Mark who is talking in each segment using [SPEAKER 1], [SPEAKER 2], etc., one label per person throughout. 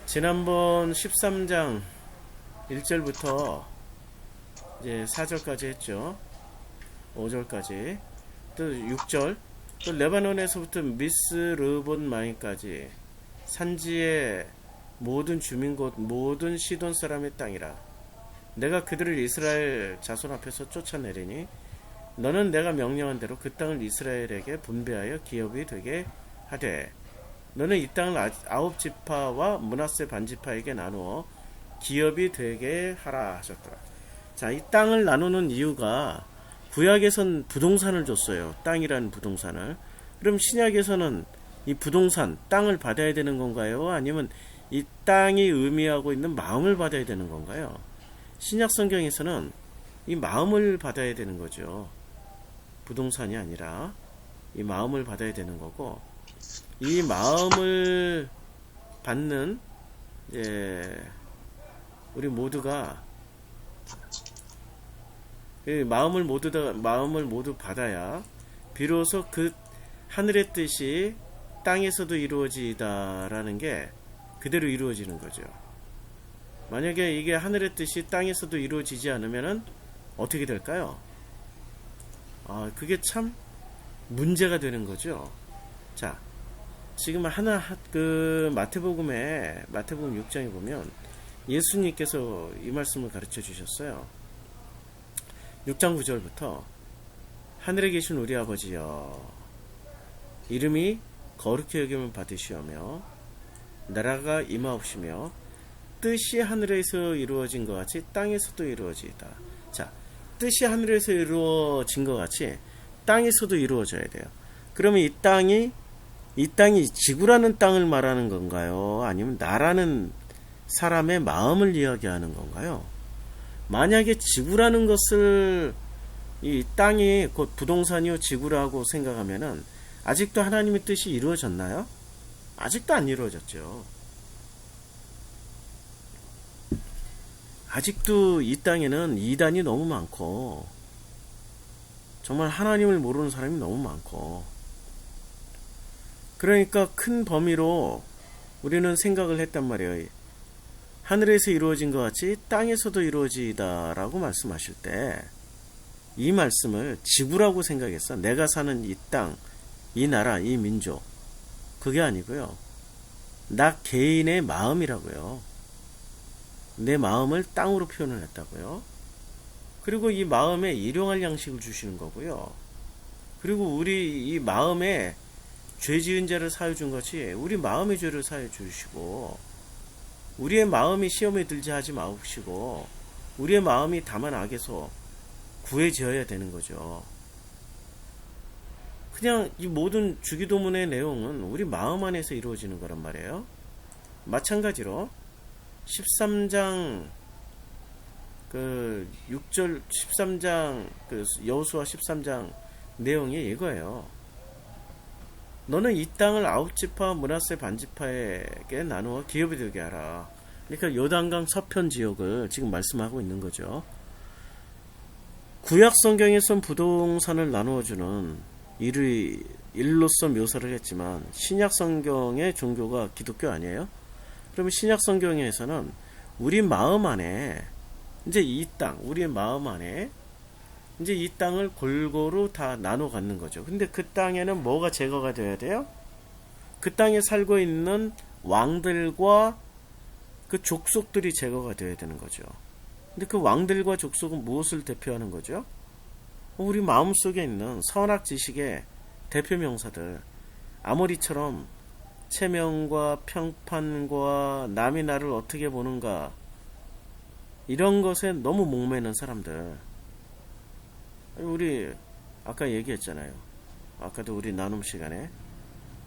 [SPEAKER 1] 지난번 13장 1절부터 이제 4절까지 했죠. 5절까지. 또 6절. 또 레바논에서부터 미스르본 마인까지 산지의 모든 주민곳 모든 시돈 사람의 땅이라. 내가 그들을 이스라엘 자손 앞에서 쫓아내리니 너는 내가 명령한 대로 그 땅을 이스라엘에게 분배하여 기업이 되게 하되 너는 이 땅을 아홉 지파와 므낫세 반지파에게 나누어 기업이 되게 하라 하셨더라. 자, 이 땅을 나누는 이유가 구약에선 부동산을 줬어요. 땅이라는 부동산을. 그럼 신약에서는 이 부동산, 땅을 받아야 되는 건가요? 아니면 이 땅이 의미하고 있는 마음을 받아야 되는 건가요? 신약 성경에서는 이 마음을 받아야 되는 거죠. 부동산이 아니라 이 마음을 받아야 되는 거고, 이 마음을 받는 우리 모두가 마음을 모두 받아야 비로소 그 하늘의 뜻이 땅에서도 이루어지다라는 게 그대로 이루어지는 거죠. 만약에 이게 하늘의 뜻이 땅에서도 이루어지지 않으면은 어떻게 될까요? 그게 참 문제가 되는 거죠. 자, 지금 마태복음 6장에 보면 예수님께서 이 말씀을 가르쳐 주셨어요. 6장 9절부터 하늘에 계신 우리 아버지여, 이름이 거룩히 여김을 받으시오며 나라가 임하옵시며 뜻이 하늘에서 이루어진 것 같이 땅에서도 이루어지이다. 자, 뜻이 하늘에서 이루어진 것 같이 땅에서도 이루어져야 돼요. 그러면 이 땅이 지구라는 땅을 말하는 건가요? 아니면 나라는 사람의 마음을 이야기하는 건가요? 만약에 지구라는 것을 이 땅이 곧 부동산이요 지구라고 생각하면은 아직도 하나님의 뜻이 이루어졌나요? 아직도 안 이루어졌죠. 아직도 이 땅에는 이단이 너무 많고 정말 하나님을 모르는 사람이 너무 많고, 그러니까 큰 범위로 우리는 생각을 했단 말이에요. 하늘에서 이루어진 것 같이 땅에서도 이루어지다 라고 말씀하실 때 이 말씀을 지구라고 생각했어. 내가 사는 이 땅, 이 나라, 이 민족, 그게 아니고요. 나 개인의 마음이라고요. 내 마음을 땅으로 표현을 했다고요. 그리고 이 마음에 일용할 양식을 주시는 거고요. 그리고 우리 이 마음에 죄 지은 자를 사여 준 것이 우리 마음의 죄를 사여 주시고, 우리의 마음이 시험에 들지 하지 마옵시고, 우리의 마음이 다만 악에서 구해져야 되는 거죠. 그냥 이 모든 주기도문의 내용은 우리 마음 안에서 이루어지는 거란 말이에요. 마찬가지로 13장 6절 13장 여호수아 13장 내용이 이거예요. 너는 이 땅을 아홉 지파 므낫세 반지파에게 나누어 기업이 되게 하라. 그러니까 요단강 서편 지역을 지금 말씀하고 있는 거죠. 구약 성경에선 부동산을 나누어주는 일로서 묘사를 했지만 신약 성경의 종교가 기독교 아니에요? 그러면 신약 성경에서는 우리 마음 안에 이제 이 땅, 우리의 마음 안에 이제 이 땅을 골고루 다 나눠 갖는 거죠. 근데 그 땅에는 뭐가 제거가 되어야 돼요? 그 땅에 살고 있는 왕들과 그 족속들이 제거가 되어야 되는 거죠. 근데 그 왕들과 족속은 무엇을 대표하는 거죠? 우리 마음속에 있는 선악 지식의 대표 명사들, 아모리처럼 체면과 평판과 남이 나를 어떻게 보는가, 이런 것에 너무 목매는 사람들. 우리 아까 얘기했잖아요. 아까도 우리 나눔 시간에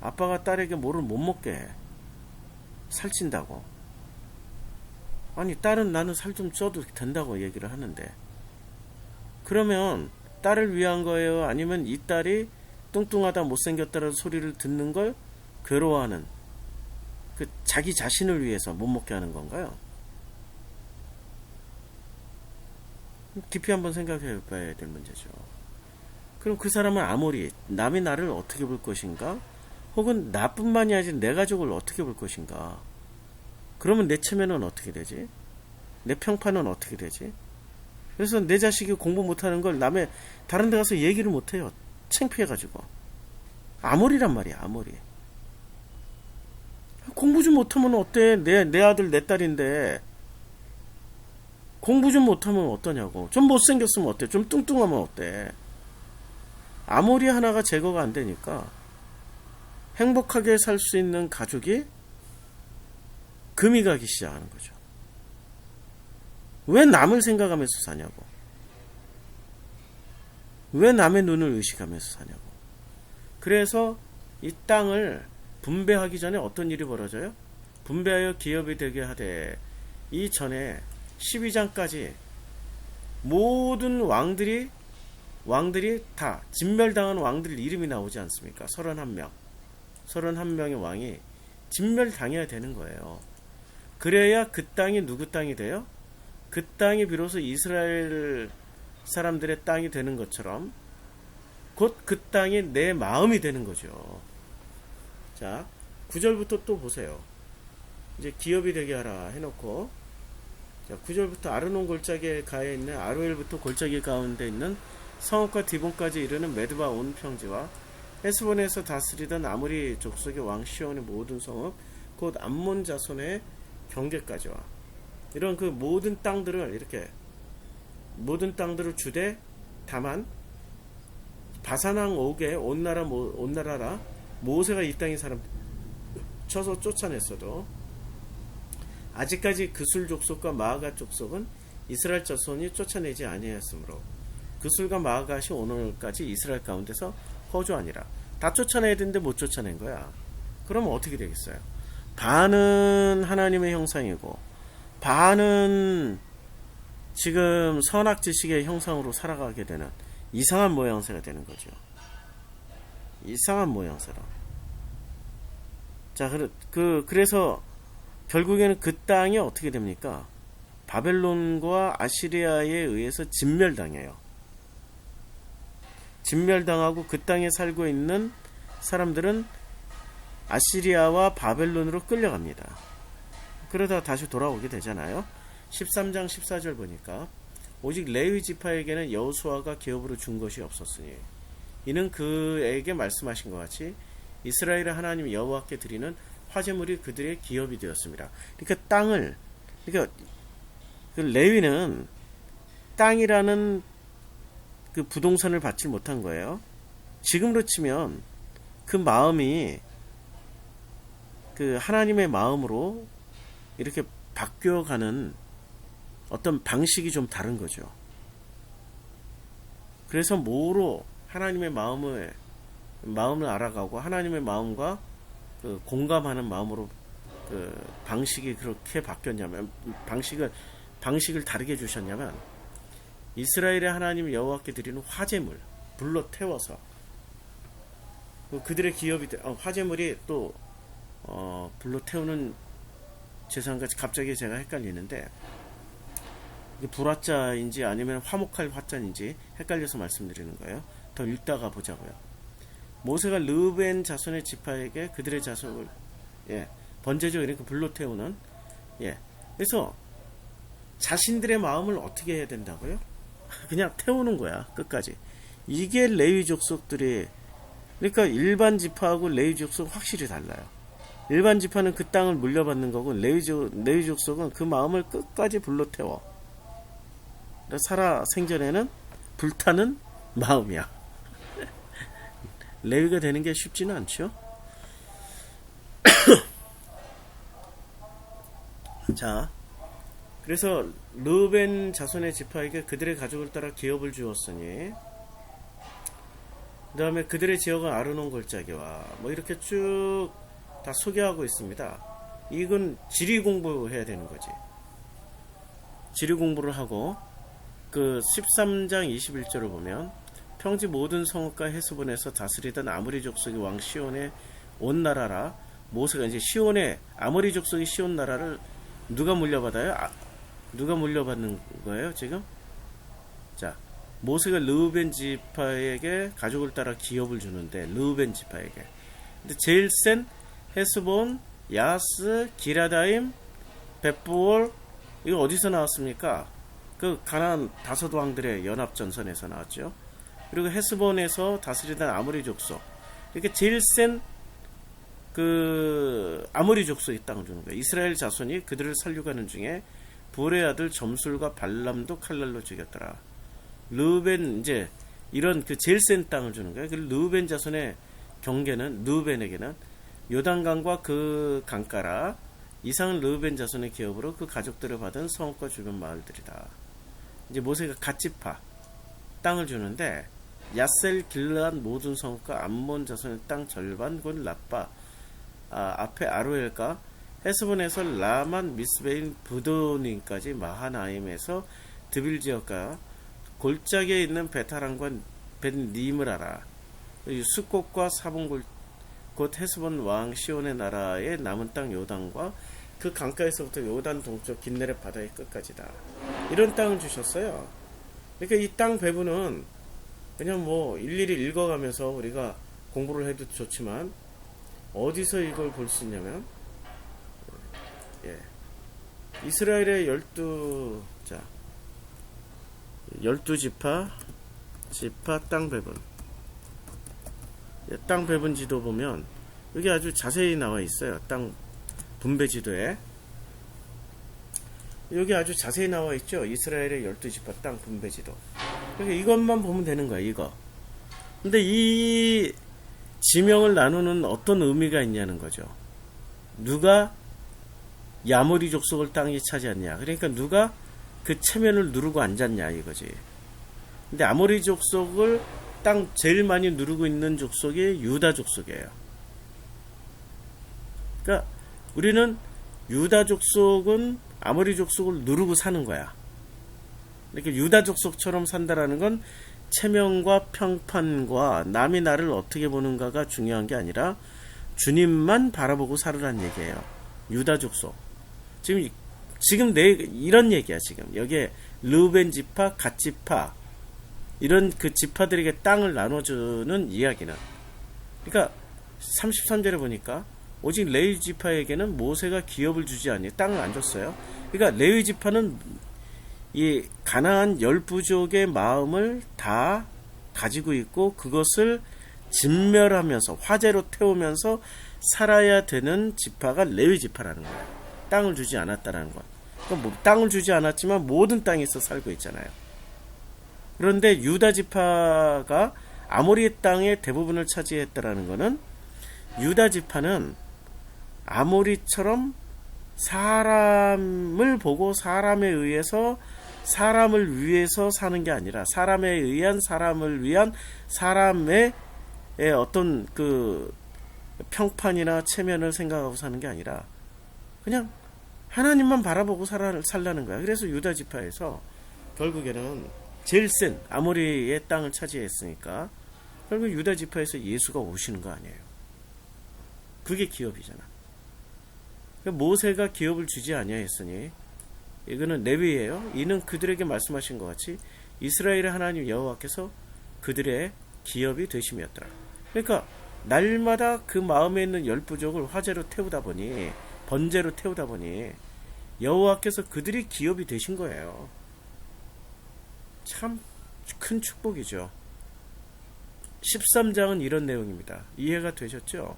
[SPEAKER 1] 아빠가 딸에게 뭐를 못 먹게 해. 살찐다고. 아니, 딸은 나는 살 좀 쪄도 된다고 얘기를 하는데, 그러면 딸을 위한 거예요? 아니면 이 딸이 뚱뚱하다 못생겼다는 소리를 듣는 걸 괴로워하는 그 자기 자신을 위해서 못 먹게 하는 건가요? 깊이 한번 생각해 봐야 될 문제죠. 그럼 그 사람은 아무리 남이 나를 어떻게 볼 것인가, 혹은 나뿐만이 아니라 내 가족을 어떻게 볼 것인가, 그러면 내 체면은 어떻게 되지? 내 평판은 어떻게 되지? 그래서 내 자식이 공부 못하는 걸 남의 다른 데 가서 얘기를 못해요. 창피해가지고. 아무리란 말이야, 아무리. 공부 좀 못하면 어때? 내 아들, 내 딸인데. 공부 좀 못하면 어떠냐고. 좀 못생겼으면 어때? 좀 뚱뚱하면 어때? 아무리 하나가 제거가 안 되니까 행복하게 살 수 있는 가족이 금이 가기 시작하는 거죠. 왜 남을 생각하면서 사냐고. 왜 남의 눈을 의식하면서 사냐고. 그래서 이 땅을 분배하기 전에 어떤 일이 벌어져요? 분배하여 기업이 되게 하되 이전에 12장까지 모든 왕들이 다 진멸당한 왕들 이름이 나오지 않습니까? 31명. 31명의 왕이 진멸당해야 되는 거예요. 그래야 그 땅이 누구 땅이 돼요? 그 땅이 비로소 이스라엘 사람들의 땅이 되는 것처럼 곧 그 땅이 내 마음이 되는 거죠. 자, 9절부터 또 보세요. 이제 기업이 되게 하라 해놓고, 자, 9절부터 아르논 골짜기에 가에 있는 아로엘부터 골짜기 가운데 있는 성읍과 디본까지 이르는 메드바 온 평지와 헤스본에서 다스리던 아모리 족속의 왕 시온의 모든 성읍 곧 암몬 자손의 경계까지와 이런 그 모든 땅들을 이렇게 모든 땅들을 주되 다만 바산왕 옥에 온 나라라 모세가 이 땅의 사람 쳐서 쫓아냈어도 아직까지 그술 족속과 마아가 족속은 이스라엘 자손이 쫓아내지 아니하였으므로 그술과 마아가시 오늘까지 이스라엘 가운데서 거주하니라. 다 쫓아내야 되는데 못 쫓아낸 거야. 그러면 어떻게 되겠어요? 반은 하나님의 형상이고 반은 지금 선악지식의 형상으로 살아가게 되는 이상한 모양새가 되는 거죠. 이상한 모양새로. 자, 그래서 결국에는 그 땅이 어떻게 됩니까? 바벨론과 아시리아에 의해서 진멸당해요. 진멸당하고 그 땅에 살고 있는 사람들은 아시리아와 바벨론으로 끌려갑니다. 그러다 다시 돌아오게 되잖아요. 13장 14절 보니까 오직 레위 지파에게는 여호수아가 기업으로 준 것이 없었으니 이는 그에게 말씀하신 것 같이 이스라엘의 하나님 여호와께 드리는 화제물이 그들의 기업이 되었습니다. 그러니까 그 레위는 땅이라는 그 부동산을 받지 못한 거예요. 지금으로 치면 그 마음이 그 하나님의 마음으로 이렇게 바뀌어가는 어떤 방식이 좀 다른 거죠. 그래서 뭐로 하나님의 마음을 알아가고 하나님의 마음과 그 공감하는 마음으로 그 방식이 그렇게 바뀌었냐면 방식을 다르게 주셨냐면 이스라엘의 하나님 여호와께 드리는 화제물 불로 태워서 그들의 기업이 화제물이 또 불로 태우는 제사인가 갑자기 제가 헷갈리는데 이게 불화자인지 아니면 화목할 화자인지 헷갈려서 말씀드리는 거예요. 더 읽다가 보자고요. 모세가 르벤 자손의 지파에게 그들의 자손을 번제죠. 이렇게 불로 태우는 그래서 자신들의 마음을 어떻게 해야 된다고요? 그냥 태우는 거야. 끝까지. 이게 레위 족속들이 그러니까 일반 지파하고 레위 족속 확실히 달라요. 일반 지파는 그 땅을 물려받는 거고 레위 족속은 그 마음을 끝까지 불로 태워. 살아 생전에는 불타는 마음이야. 레위가 되는 게 쉽지는 않죠. 자, 그래서 르벤 자손의 지파에게 그들의 가족을 따라 기업을 주었으니 그 다음에 그들의 지역은 아르논 골짜기와 뭐 이렇게 쭉 다 소개하고 있습니다. 이건 지리 공부해야 되는 거지. 지리 공부를 하고 그 13장 21절을 보면 평지 모든 성읍과 헤스본에서 다스리던 아모리 족속의 왕 시온의 온 나라라 모세가 이제 아모리 족속의 시온 나라를 누가 물려받아요? 누가 물려받는 거예요 지금? 자, 모세가 르우벤 지파에게 가족을 따라 기업을 주는데 르우벤 지파에게 근데 제일 센 헤스본, 야스, 기라다임, 벳볼 이거 어디서 나왔습니까? 그 가나안 다섯 왕들의 연합 전선에서 나왔죠. 그리고 헤스본에서 다스리던 아모리 족속, 이렇게 제일 센 그 아모리 족속이 땅을 주는 거예요. 이스라엘 자손이 그들을 살려가는 중에 볼의 아들 점술과 발람도 칼날로 죽였더라. 르우벤, 이제 이런 그 제일 센 땅을 주는 거예요. 그리고 르우벤 자손의 경계는, 르우벤에게는 요단강과 그 강가라 이상은 르우벤 자손의 기업으로 그 가족들을 받은 성읍과 주변 마을들이다. 이제 모세가 갓지파 땅을 주는데 야셀 길르앗 모든 성읍과 암몬 자손의 땅 절반 곧 라빠 앞에 아로엘과 헤스본에서 라만 미스베인 부도닌까지 마하나임에서 드빌 지역과 골짜기에 있는 베타랑과 벳님을 알아. 수꽃과 사본골 곧 헤스본 왕 시온의 나라의 남은 땅 요단과 그 강가에서부터 요단 동쪽 긴네렛 바다의 끝까지다. 이런 땅을 주셨어요. 그러니까 이 땅 배분은 그냥 뭐 일일이 읽어가면서 우리가 공부를 해도 좋지만 어디서 이걸 볼 수 있냐면 이스라엘의 12지파 땅 배분, 땅 배분 지도 보면 여기 아주 자세히 나와 있어요. 땅 분배 지도에 여기 아주 자세히 나와 있죠. 이스라엘의 12지파 땅 분배 지도. 그러니까 이것만 보면 되는 거야, 이거. 근데 이 지명을 나누는 어떤 의미가 있냐는 거죠. 누가 야모리 족속을 땅이 차지했냐. 그러니까 누가 그 체면을 누르고 앉았냐 이거지. 근데 아모리 족속을 땅 제일 많이 누르고 있는 족속이 유다 족속이에요. 그러니까 우리는 유다 족속은 아모리 족속을 누르고 사는 거야. 이렇게 유다 족속처럼 산다라는 건 체면과 평판과 남이 나를 어떻게 보는가가 중요한 게 아니라 주님만 바라보고 살으란 얘기예요. 유다 족속. 지금 이런 얘기야, 지금. 여기에 르우벤 지파, 갓 지파, 이런 그 지파들에게 땅을 나눠주는 이야기는. 그러니까 33절에 보니까 오직 레위 지파에게는 모세가 기업을 주지 않니 땅을 안 줬어요. 그러니까 레위 지파는 이 가나안 10부족의 마음을 다 가지고 있고 그것을 진멸하면서 화재로 태우면서 살아야 되는 지파가 레위 지파라는 거예요. 땅을 주지 않았다라는 것. 그러니까 뭐 땅을 주지 않았지만 모든 땅에서 살고 있잖아요. 그런데 유다 지파가 아모리 땅의 대부분을 차지했다라는 것은 유다 지파는 아모리처럼 사람을 보고 사람에 의해서 사람을 위해서 사는 게 아니라 사람에 의한 사람을 위한 사람의 어떤 그 평판이나 체면을 생각하고 사는 게 아니라 그냥 하나님만 바라보고 살라는 거야. 그래서 유다 지파에서 결국에는 제일 센 아모리의 땅을 차지했으니까 결국 유다 지파에서 예수가 오시는 거 아니에요. 그게 기업이잖아. 그러니까 모세가 기업을 주지 아니하였으니 이거는 레위예요. 이는 그들에게 말씀하신 것 같이 이스라엘의 하나님 여호와께서 그들의 기업이 되심이었더라. 그러니까 날마다 그 마음에 있는 10부족을 화재로 태우다 보니 번제로 태우다 보니 여호와께서 그들이 기업이 되신 거예요. 참 큰 축복이죠. 13장은 이런 내용입니다. 이해가 되셨죠?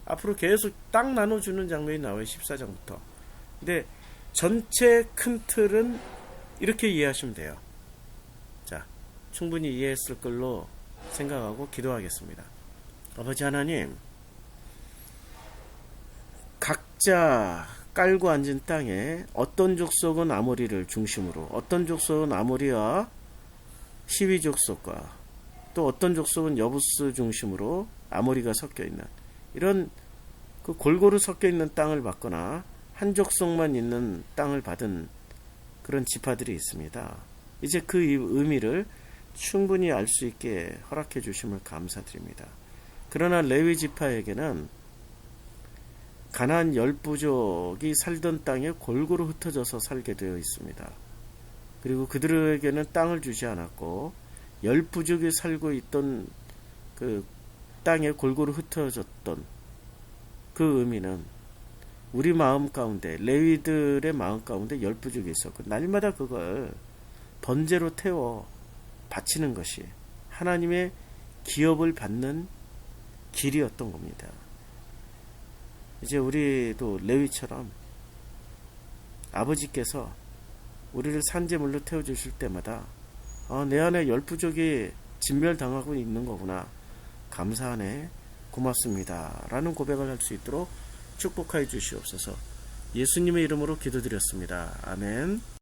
[SPEAKER 1] 앞으로 계속 땅 나눠주는 장면이 나와요. 14장부터. 근데 전체 큰 틀은 이렇게 이해하시면 돼요. 자, 충분히 이해했을 걸로 생각하고 기도하겠습니다. 아버지 하나님, 각자 깔고 앉은 땅에 어떤 족속은 아모리를 중심으로, 어떤 족속은 아모리와 시위 족속과 또 어떤 족속은 여부스 중심으로 아모리가 섞여 있는 이런 그 골고루 섞여 있는 땅을 받거나 한 족속만 있는 땅을 받은 그런 지파들이 있습니다. 이제 그 의미를 충분히 알 수 있게 허락해 주심을 감사드립니다. 그러나 레위 지파에게는 가나안 10부족이 살던 땅에 골고루 흩어져서 살게 되어 있습니다. 그리고 그들에게는 땅을 주지 않았고 10부족이 살고 있던 그 땅에 골고루 흩어졌던 그 의미는 우리 마음 가운데, 레위들의 마음 가운데 열부족이 있었고, 날마다 그걸 번제로 태워 바치는 것이 하나님의 기업을 받는 길이었던 겁니다. 이제 우리도 레위처럼 아버지께서 우리를 산재물로 태워주실 때마다 내 안에 열부족이 진멸당하고 있는 거구나, 감사하네, 고맙습니다 라는 고백을 할 수 있도록 축복하여 주시옵소서. 예수님의 이름으로 기도드렸습니다. 아멘.